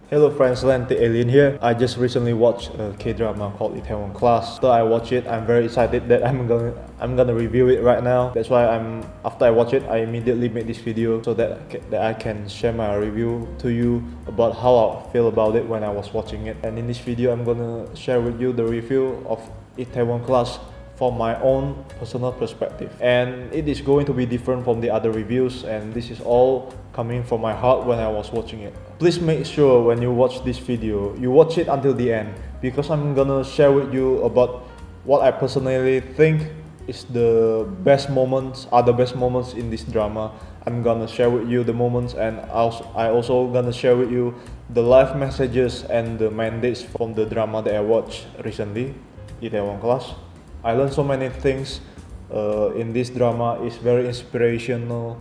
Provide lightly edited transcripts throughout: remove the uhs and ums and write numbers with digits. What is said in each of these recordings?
Hello friends, Lanty Alien here. I just recently watched a K-drama called Itaewon Class. After I watch it, I'm very excited that I'm gonna review it right now. That's why after I watch it, I immediately made this video so that I can share my review to you about how I feel about it when I was watching it. And in this video, I'm gonna share with you the review of Itaewon Class from my own personal perspective, and it is going to be different from the other reviews, and this is all coming from my heart when I was watching it. Please make sure when you watch this video, you watch it until the end, because I'm gonna share with you about what I personally think is the best moments, are the best moments in this drama. I'm gonna share with you the moments, and I also gonna share with you the life messages and the mandates from the drama that I watched recently, Itaewon Class. I learned so many things in this drama. It's very inspirational,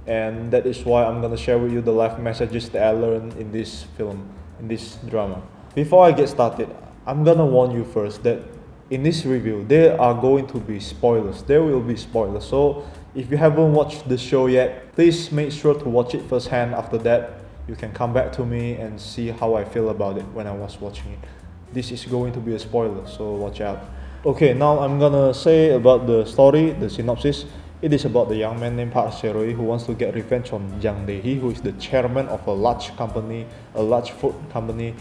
and that is why I'm gonna share with you the life messages that I learned in this film, in this drama. Before I get started, I'm gonna warn you first that in this review, there are going to be spoilers. There will be spoilers. So if you haven't watched the show yet, please make sure to watch it firsthand. After that, you can come back to me and see how I feel about it when I was watching it. This is going to be a spoiler, so watch out. Okay, now I'm gonna say about the story, the synopsis. It is about the young man named Park Seo-jun who wants to get revenge on Jang Dae-hee, who is the chairman of a large company, a large food company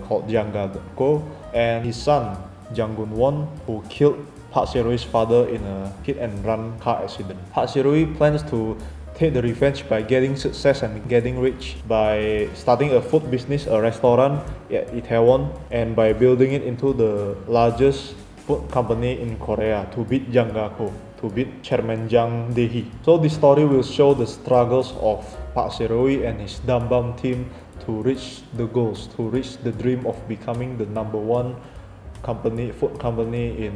called Jang-ga-ko, and his son Jang Gun-won, who killed Park Seo-jun's father in a hit-and-run car accident. Park Seo-jun plans to take the revenge by getting success and getting rich by starting a food business, a restaurant at Itaewon, and by building it into the largest food company in Korea to beat Jang-ga-ko, to beat Chairman Jang Dae-hee. So this story will show the struggles of Park Seo-jun and his Dambam team to reach the goals, to reach the dream of becoming the #1 company, food company in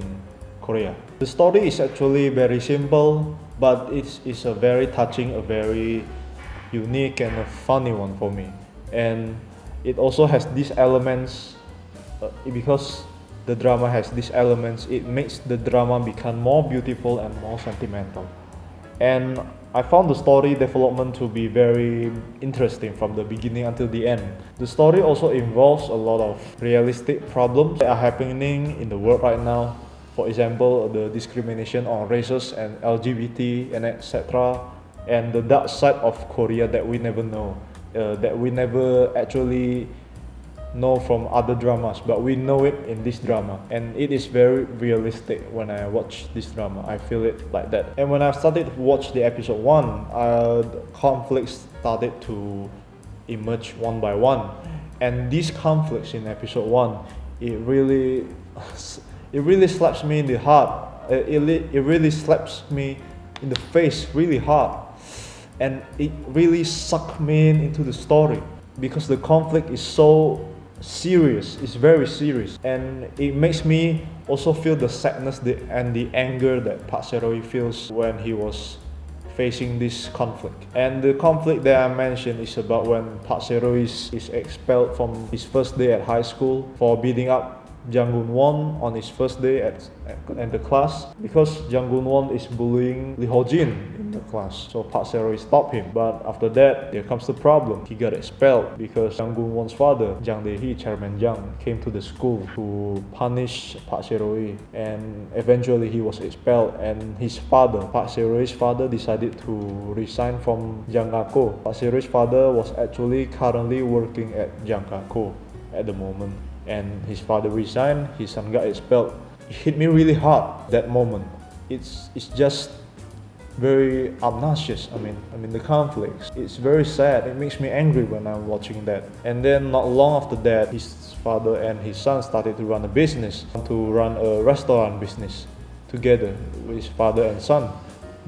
Korea. The story is actually very simple, but it's a very touching, a very unique and a funny one for me. And it also has these elements because the drama has these elements, it makes the drama become more beautiful and more sentimental. And I found the story development to be very interesting from the beginning until the end. The story also involves a lot of realistic problems that are happening in the world right now. For example, the discrimination on races and LGBT and etc. And the dark side of Korea that we never know, that we never actually know from other dramas, but we know it in this drama, and it is very realistic. When I watch this drama, I feel it like that. And when I started to watch the episode 1, the conflicts started to emerge one by one, and these conflicts in episode 1, it really slaps me in the heart. It really slaps me in the face really hard, and it really sucked me into the story because the conflict is so serious. It's very serious, and it makes me also feel the sadness and the anger that Park Seo-jun feels when he was facing this conflict. And the conflict that I mentioned is about when Park Seo-jun is expelled from his first day at high school for beating up Jang Gun-won on his first day at the class, because Jang Gun-won is bullying Lee Ho-jin in the class. So Park Seo-jun stopped him, but after that, here comes the problem. He got expelled because Jang Gun-won's father, Jang Dae-hee, Chairman Jang, came to the school to punish Park Seo-jun, and eventually he was expelled. And his father, Park Seo-jun's father, decided to resign from Jang-ga-ko. Park Seo-jun's father was actually currently working at Jang-ga-ko at the moment, and his father resigned, his son got expelled. It hit me really hard that moment. It's just very obnoxious. I mean the conflicts. It's very sad. It makes me angry when I'm watching that. And then not long after that, his father and his son started to run a business, to run a restaurant business together with his father and son.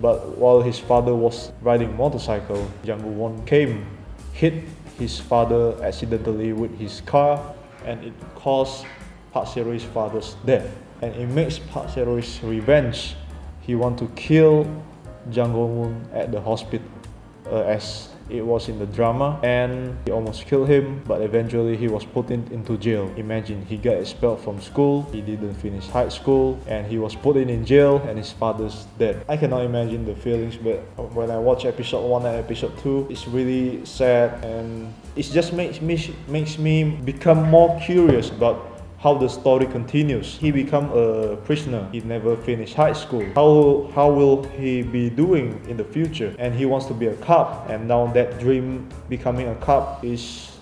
But while his father was riding motorcycle, Jang Woo-won came, hit his father accidentally with his car, and it caused Park Seo-jun's father's death. And it makes Park Seo-jun's revenge. He wants to kill Jang Gun-won at the hospital as It was in the drama, and he almost killed him, but eventually he was put into jail. Imagine, he got expelled from school, he didn't finish high school, and he was put in jail, and his father's dead. I cannot imagine the feelings, but when I watch episode 1 and episode 2, it's really sad, and it just makes me become more curious about how the story continues. He become a prisoner. He never finished high school. How will he be doing in the future? And he wants to be a cop, and now that dream becoming a cop is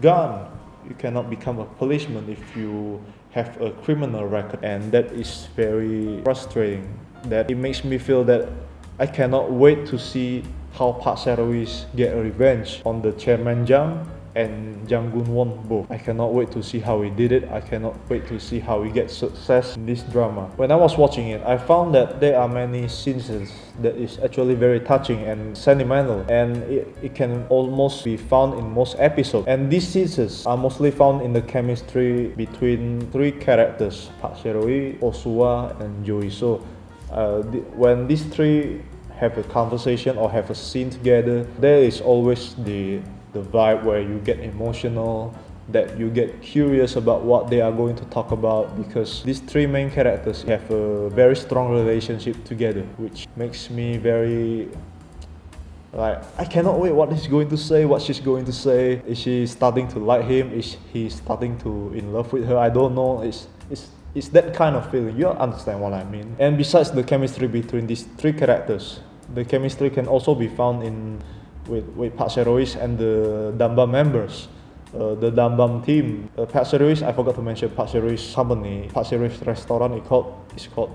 gone. You cannot become a policeman if you have a criminal record, and that is very frustrating. That it makes me feel that I cannot wait to see how Park Seo-jun get a revenge on the chairman Jang and Jang Gun-won both. I cannot wait to see how he did it. I cannot wait to see how he gets success in this drama. When I was watching it, I found that there are many scenes that is actually very touching and sentimental, and it can almost be found in most episodes. And these scenes are mostly found in the chemistry between three characters, Park Seo-jun, Oh-soo, and Jo Hee-so. When these three have a conversation or have a scene together, there is always the vibe where you get emotional, that you get curious about what they are going to talk about, because these three main characters have a very strong relationship together, which makes me very I cannot wait what he's going to say, what she's going to say. Is she starting to like him? Is he starting to in love with her? I don't know. It's that kind of feeling. You understand what I mean? And besides the chemistry between these three characters, the chemistry can also be found with Park Seo-jun and the Dambam members, the Dambam team. Park Seo-jun, I forgot to mention Park Seo-jun's company, Park Seo-jun's restaurant is called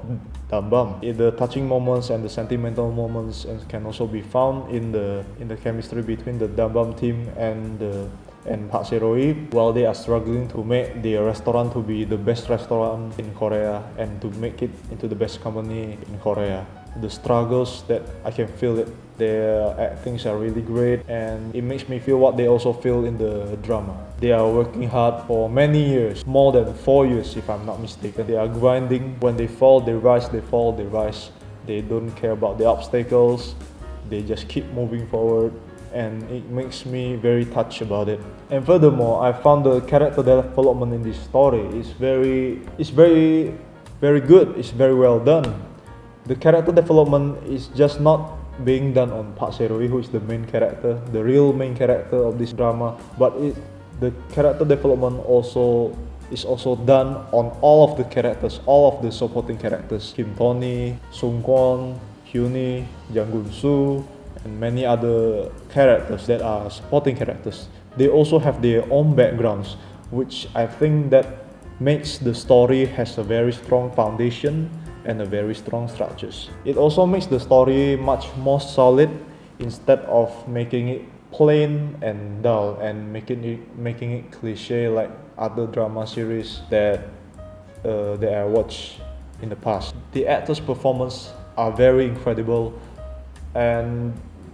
Dambam. The touching moments and the sentimental moments can also be found in the chemistry between the Dambam team and Park Seo-jun, while they are struggling to make the restaurant to be the best restaurant in Korea and to make it into the best company in Korea. The struggles that I can feel it. Their actings are really great, and it makes me feel what they also feel in the drama. They are working hard for many years, more than 4 years if I'm not mistaken. They are grinding. When they fall, they rise, they fall, they rise. They don't care about the obstacles. They just keep moving forward, and it makes me very touched about it. And furthermore, I found the character development in this story is very good. It's very well done. The character development is just not being done on Park Seo-jun, who is the main character, the real main character of this drama, but the character development is also done on all of the characters, all of the supporting characters, Kim Tony, Sung Kwon, Hyun, Jang Gun-soo, and many other characters that are supporting characters. They also have their own backgrounds, which I think that makes the story has a very strong foundation and a very strong structures. It also makes the story much more solid instead of making it plain and dull and making it cliche like other drama series that I watched in the past. The actors' performance are very incredible, and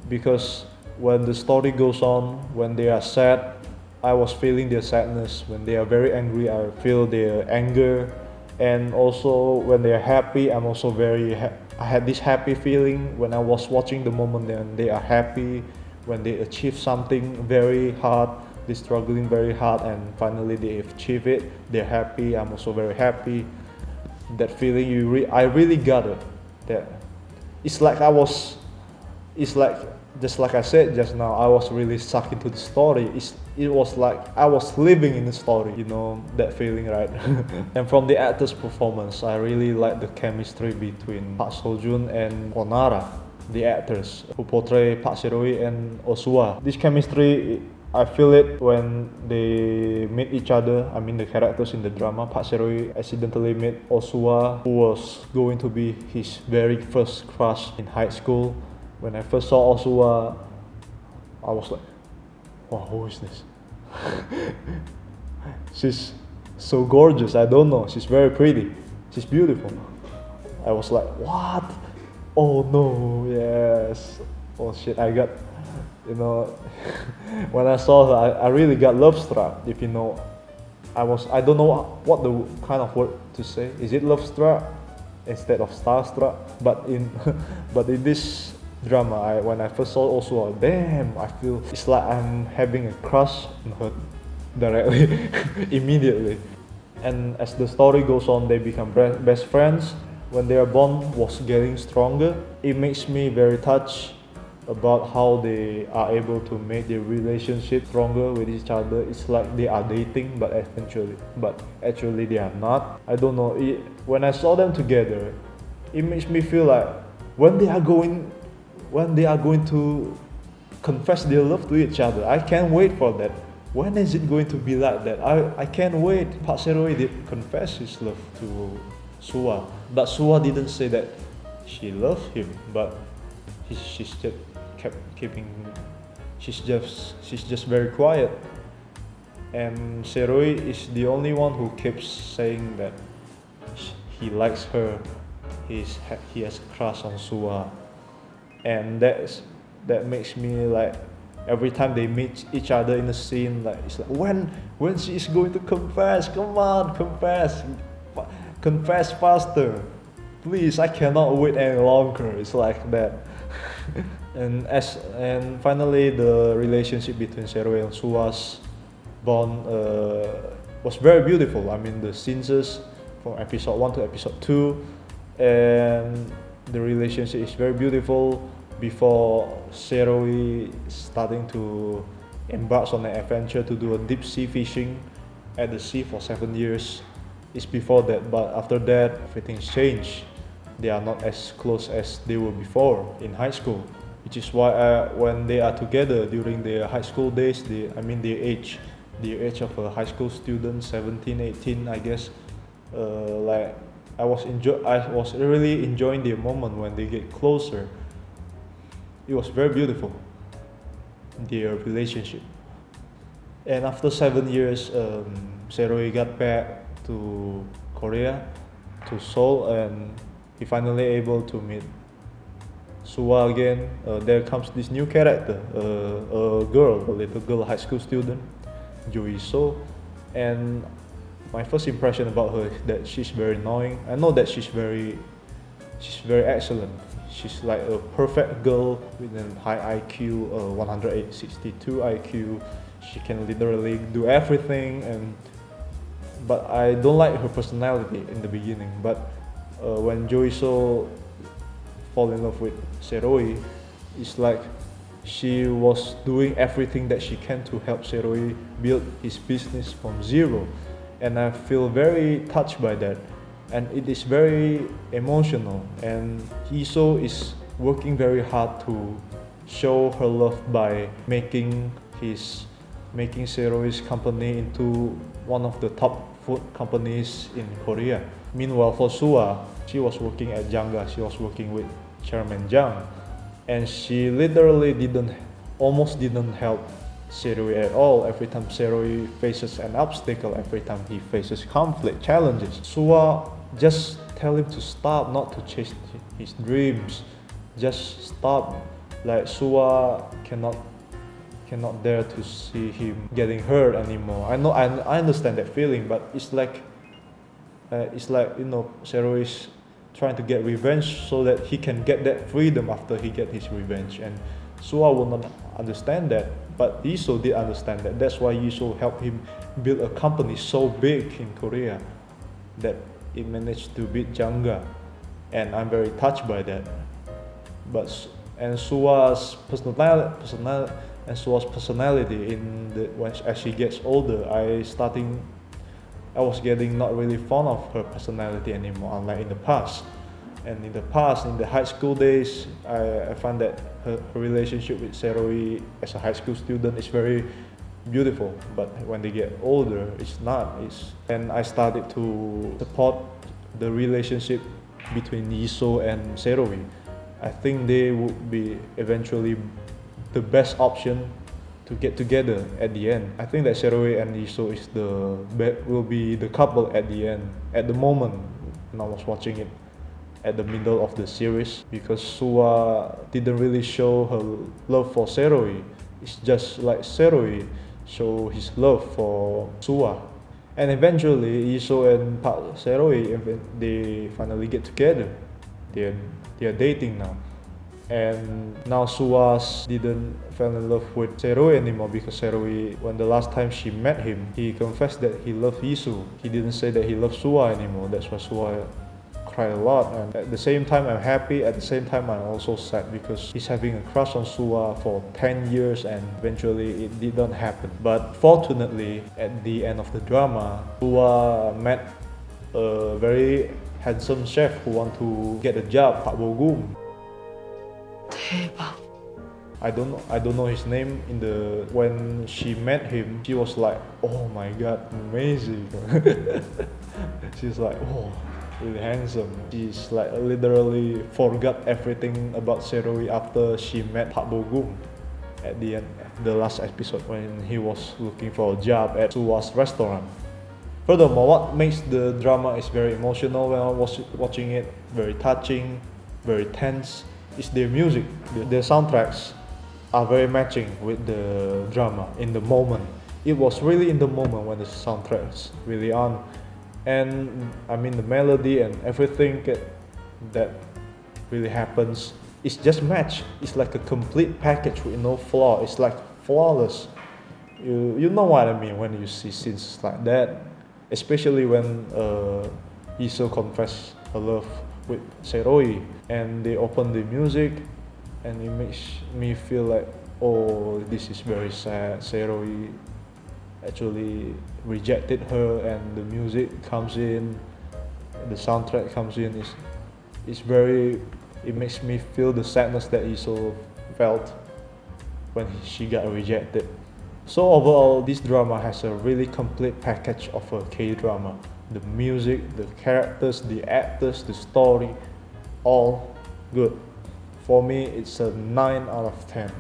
because when the story goes on, when they are sad, I was feeling their sadness. When they are very angry, I feel their anger. And also when they are happy, I'm also I had this happy feeling when I was watching the moment when they are happy, when they achieve something very hard, they're struggling very hard, and finally they achieve it, they're happy, I'm also very happy. That feeling I really got it. That it's like just like I said just now, I was really sucked into the story. It was like I was living in the story, you know, that feeling, right? And from the actors' performance, I really like the chemistry between Park Seo-jun and Kwon Na-ra, the actors who portray Park Seo-jun and Oh-soo. This chemistry, I feel it when they meet each other. I mean the characters in the drama. Park Seo-jun accidentally met Oh-soo, who was going to be his very first crush in high school. When I first saw Oh-soo, I was like, wow, who is this? She's so gorgeous, I don't know, she's very pretty, she's beautiful. I was like, what? Oh no, yes. Oh shit, I got, you know, when I saw her, I really got love struck, if you know. I don't know what the kind of word to say. Is it love struck instead of starstruck? But in drama. When I first saw also, damn, I feel it's like I'm having a crush on her directly, immediately. And as the story goes on, they become best friends. When their bond was getting stronger, it makes me very touched about how they are able to make their relationship stronger with each other. It's like they are dating, but actually they are not. I don't know. When I saw them together, it makes me feel like when they are going to confess their love to each other. I can't wait for that. When is it going to be like that? I can't wait. Park Seo-jun did confess his love to Suwa, but Suwa didn't say that she loved him, but she's just kept keeping. She's just very quiet, and Seo-jun is the only one who keeps saying that he likes her. He has a crush on Suwa, and that makes me like. Every time they meet each other in the scene, like it's like when she is going to confess? Come on, confess faster, please! I cannot wait any longer. It's like that. and finally, the relationship between Seo-jun and Suwa's bond was very beautiful. I mean, the scenes from episode 1 to episode 2, and the relationship is very beautiful. Before Seo-jun starting to embark on an adventure to do a deep sea fishing at the sea for 7 years. It's before that, but after that everything's changed. They are not as close as they were before in high school, which is why when they are together during their high school days, the age of a high school student, 17, 18, I guess. Like I was really enjoying the moment when they get closer. It was very beautiful, their relationship. And after 7 years, Seo-jun got back to Korea, to Seoul, and he finally able to meet Suwa again. There comes this new character, a little girl, high school student, Jo. And my first impression about her is that she's very annoying. I know that she's very excellent. She's like a perfect girl with a high IQ, 162 IQ. She can literally do everything, but I don't like her personality in the beginning. But when Jo fall in love with Seo-jun, it's like she was doing everything that she can to help Seo-jun build his business from zero, and I feel very touched by that. And it is very emotional, and Iso is working very hard to show her love by making Seo-jun's company into one of the top food companies in Korea. Meanwhile, for Suwa, she was working at Jangga. She was working with Chairman Jang, and she literally almost didn't help Seo-jun at all. Every time Seo-jun faces an obstacle, every time he faces conflict, challenges, Suwa just tell him to stop, not to chase his dreams. Just stop. Like Suwa cannot dare to see him getting hurt anymore. I know, I understand that feeling, but it's like Seo-jun is trying to get revenge so that he can get that freedom after he get his revenge, and Suwa will not understand that. But Iso did understand that. That's why Iso helped him build a company so big in Korea that it managed to beat Jangga, and I'm very touched by that. And Suwa's personality as she gets older, I was getting not really fond of her personality anymore, unlike in the past. And in the past, in the high school days, I find that her relationship with Seo-jun as a high school student is very beautiful. But when they get older, it's not. And I started to support the relationship between Iso and Seo-jun. I think they would be eventually the best option to get together at the end. I think that Seo-jun and Iso will be the couple at the end. At the moment, when I was watching it, at the middle of the series, because Suwa didn't really show her love for Seo-jun. It's just like Seo-jun show his love for Suwa. And eventually, Iso and Park Seo-jun, they finally get together. They are dating now. And now Suwa didn't fall in love with Seroi anymore because Seroi, when the last time she met him, he confessed that he loved Yisu. He didn't say that he loved Suwa anymore. That's why Suwa cried a lot. And at the same time I'm happy, at the same time I'm also sad because he's having a crush on Suwa for 10 years and eventually it did not happen. But fortunately, at the end of the drama, Suwa met a very handsome chef who want to get a job, Park Bo-gum. 대박. I don't know his name. When she met him, she was like, oh my god, amazing. She's like, oh, really handsome. She's like literally forgot everything about Seroi after she met Park Bo-gum at the end, the last episode when he was looking for a job at Suwa's restaurant. Furthermore, what makes the drama is very emotional when I was watching it, very touching, very tense, is their music. Their soundtracks are very matching with the drama in the moment. It was really in the moment when the soundtracks really on. And I mean the melody and everything that really happens, it's just matched. It's like a complete package with no flaw. It's like flawless. You know what I mean when you see scenes like that. Especially when Iso confessed her love with Seroi and they open the music and it makes me feel like, oh, this is very sad. Seroi actually rejected her and the music comes in, the soundtrack comes in. It makes me feel the sadness that Iso felt when she got rejected. So overall, this drama has a really complete package of a K-drama. The music, the characters, the actors, the story, all good. For me, it's a 9 out of 10.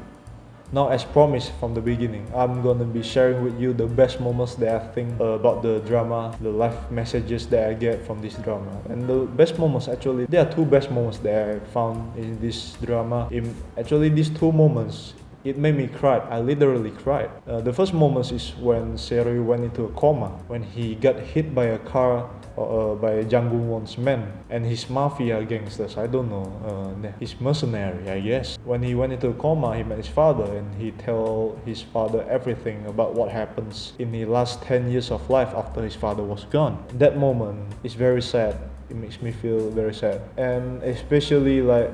Now, as promised from the beginning, I'm gonna be sharing with you the best moments that I think about the drama, the life messages that I get from this drama. And the best moments, actually, there are two best moments that I found in this drama. Actually, these two moments, it made me cry. I literally cried. The first moment is when Seroi went into a coma, when he got hit by a car by Jang Gung-won's men and his mafia gangsters. I don't know, his mercenary, I guess. When he went into a coma, he met his father and he tell his father everything about what happens in the last 10 years of life after his father was gone. That moment is very sad. It makes me feel very sad, and especially like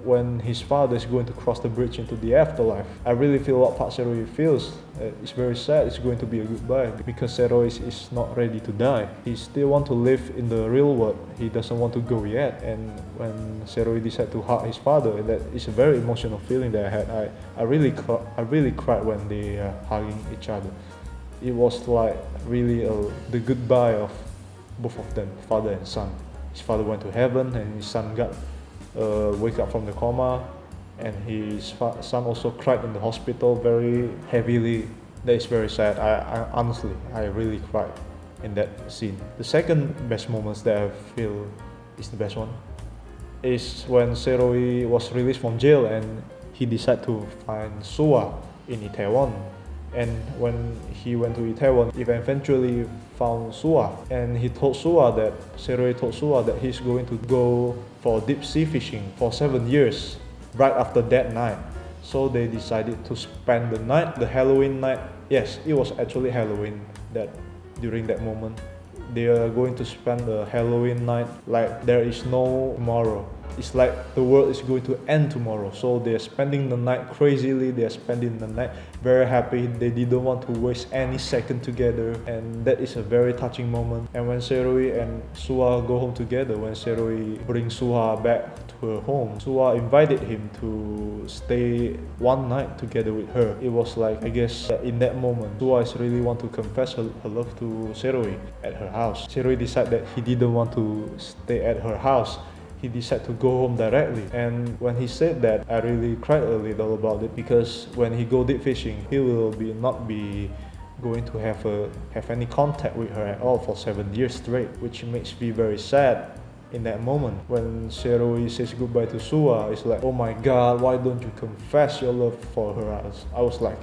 when his father is going to cross the bridge into the afterlife. I really feel what Park Seo-jun feels. It's very sad. It's going to be a goodbye because Seroi is not ready to die. He still want to live in the real world. He doesn't want to go yet. And when Seroi decided to hug his father, that is a very emotional feeling that I had. I really cried when they are hugging each other. It was like really the goodbye of both of them, father and son. His father went to heaven and his son got wake up from the coma, and his son also cried in the hospital very heavily. That is very sad. I honestly, I really cried in that scene. The second best moments that I feel is the best one is when Seroi was released from jail and he decided to find Suwa in Itaewon. And when he went to Itaewon, he eventually found Suwa, and he told Suwa that Seroi told Suwa that he's going to go for deep sea fishing for 7 years right after that night. So they decided to spend the night, the Halloween night. Yes, it was actually Halloween that during that moment. They are going to spend the Halloween night like there is no tomorrow. It's like the world is going to end tomorrow. So they're spending the night crazily, they're spending the night very happy. They didn't want to waste any second together, and that is a very touching moment. And when Seroi and Suwa go home together, when Seroi brings Suwa back to her home, Suwa invited him to stay one night together with her. It was like, I guess, in that moment, Suwa is really want to confess her love to Seroi at her house. Seroi decided that he didn't want to stay at her house. He decided to go home directly, and when he said that, I really cried a little about it, because when he go deep fishing, he will not be going to have any contact with her at all for 7 years straight, which makes me very sad. In that moment, when Seroi says goodbye to Suwa, it's like, oh my god, why don't you confess your love for her? I was like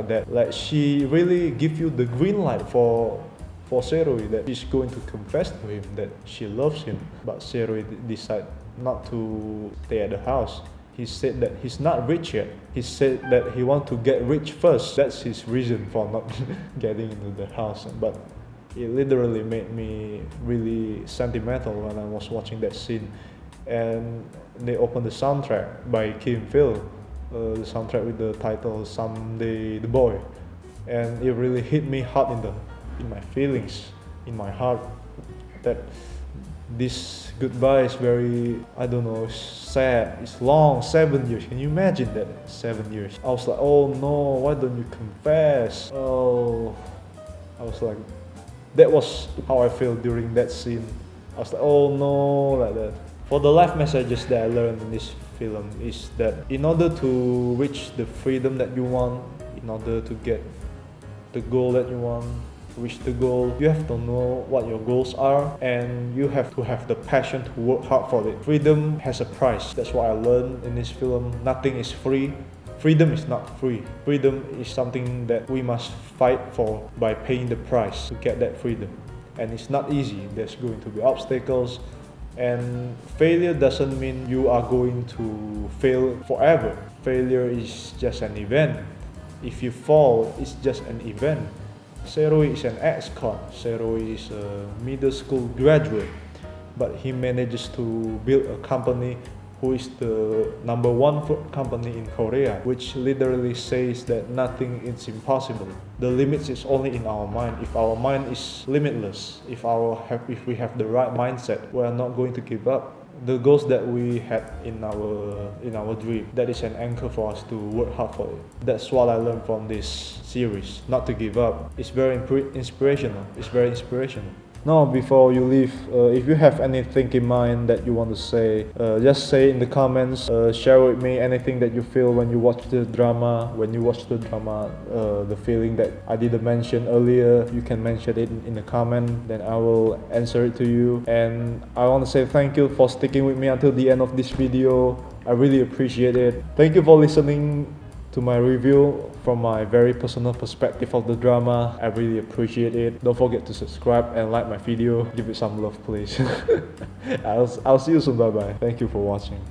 that. Like, she really give you the green light for Seroi, that she's going to confess to him that she loves him. But Seroi decided not to stay at the house. He said that he's not rich yet. He said that he wants to get rich first. That's his reason for not getting into the house. But it literally made me really sentimental when I was watching that scene. And they opened the soundtrack by Kim Phil, the soundtrack with the title "Someday the Boy," and it really hit me hard in my feelings, in my heart, that this goodbye is very, I don't know, sad. It's long, 7 years. Can you imagine that? 7 years. I was like, oh no, why don't you confess? Oh, I was like, that was how I feel during that scene. I was like, oh no, like that. For the life messages that I learned in this film is that in order to reach the freedom that you want, in order to get the goal that you want, reach the goal, you have to know what your goals are, and you have to have the passion to work hard for it. Freedom has a price. That's what I learned in this film. Nothing is free. Freedom is not free. Freedom is something that we must fight for by paying the price to get that freedom. And it's not easy. There's going to be obstacles, and failure doesn't mean you are going to fail forever. Failure is just an event. If you fall, it's just an event. Seroi is an ex-con. Seroi is a middle school graduate, but he manages to build a company who is the #1 food company in Korea, which literally says that nothing is impossible. The limits is only in our mind. If our mind is limitless, if we have the right mindset, we are not going to give up. The goals that we had in our dream, that is an anchor for us to work hard for it. That's what I learned from this series, not to give up. It's very inspirational. It's very inspirational. Now, before you leave, if you have anything in mind that you want to say, just say in the comments. Share with me anything that you feel when you watch the drama. The feeling that I didn't mention earlier, you can mention it in the comment, then I will answer it to you. And I want to say thank you for sticking with me until the end of this video. I really appreciate it. Thank you for listening to my review from my very personal perspective of the drama. I really appreciate it. Don't forget to subscribe and like my video. Give it some love, please. I'll see you soon. Bye bye. Thank you for watching.